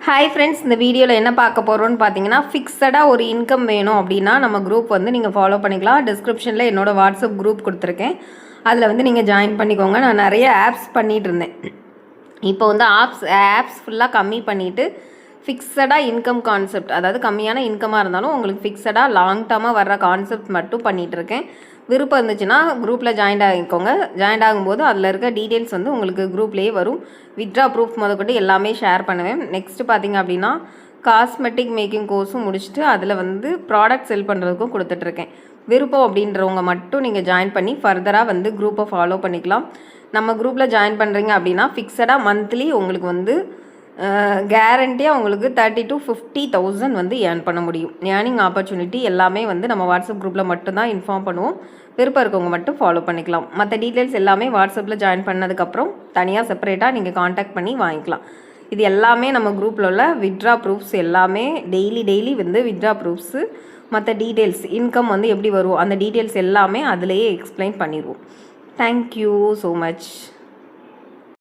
Hi friends, இந்த வீடியோவில் என்ன பார்க்க போகிறோன்னு பார்த்தீங்கன்னா, ஃபிக்ஸடாக ஒரு இன்கம் வேணும் அப்படின்னா நம்ம குரூப் வந்து நீங்கள் ஃபாலோ பண்ணிக்கலாம். டிஸ்கிரிப்ஷனில் என்னோடய வாட்ஸ்அப் குரூப் கொடுத்துருக்கேன். அதில் வந்து நீங்கள் ஜாயின் பண்ணிக்கோங்க. நான் நிறைய ஆப்ஸ் பண்ணிகிட்டு இருந்தேன். இப்போ வந்து ஆப்ஸ் ஃபுல்லாக கம்மி பண்ணிவிட்டு ஃபிக்ஸடாக இன்கம் கான்செப்ட், அதாவது கம்மியான இன்கமாக இருந்தாலும் உங்களுக்கு ஃபிக்ஸடாக லாங் டர்மாக வர்ற கான்செப்ட் மட்டும் பண்ணிகிட்ருக்கேன். விருப்பம் இருந்துச்சுன்னா குரூப்பில் ஜாயின் ஆகிக்கோங்க. ஜாயின் ஆகும்போது அதில் இருக்க டீட்டெயில்ஸ் வந்து உங்களுக்கு குரூப்லேயே வரும். வித்ட்ரா ப்ரூஃப் முதற்கொண்டு எல்லாமே ஷேர் பண்ணுவேன். நெக்ஸ்ட்டு பார்த்திங்க அப்படின்னா, காஸ்மெட்டிக் மேக்கிங் கோர்ஸும் முடிச்சுட்டு அதில் வந்து ப்ராடக்ட் செல் பண்ணுறதுக்கும் கொடுத்துட்ருக்கேன். விருப்பம் அப்படின்றவங்க மட்டும் நீங்கள் ஜாயின் பண்ணி ஃபர்தராக வந்து குரூப்பை ஃபாலோ பண்ணிக்கலாம். நம்ம குரூப்பில் ஜாயின் பண்ணுறீங்க அப்படின்னா ஃபிக்ஸடாக மந்த்லி உங்களுக்கு வந்து கேரண்டியாக உங்களுக்கு 30,000 to 50,000 வந்து ஏர்ன் பண்ண முடியும். ஏர்னிங் ஆப்பர்ச்சுனிட்டி எல்லாமே வந்து நம்ம வாட்ஸ்அப் குரூப்பில் மட்டும்தான் இன்ஃபார்ம் பண்ணுவோம். விருப்பம் இருக்கவங்க மட்டும் ஃபாலோ பண்ணிக்கலாம். மற்ற டீட்டெயில்ஸ் எல்லாமே வாட்ஸ்அப்பில் ஜாயின் பண்ணதுக்கப்புறம் தனியாக செப்பரேட்டாக நீங்கள் காண்டாக்ட் பண்ணி வாங்கிக்கலாம். இது எல்லாமே நம்ம குரூப்பில் உள்ள வித்ட்ரா ப்ரூஃப்ஸ் எல்லாமே டெய்லி வந்து வித்ட்ரா ப்ரூஃப்ஸு, மற்ற டீட்டெயில்ஸ் இன்கம் வந்து எப்படி வரும் அந்த டீட்டெயில்ஸ் எல்லாமே அதிலேயே எக்ஸ்பிளைன் பண்ணிடுவோம். Thank you so much.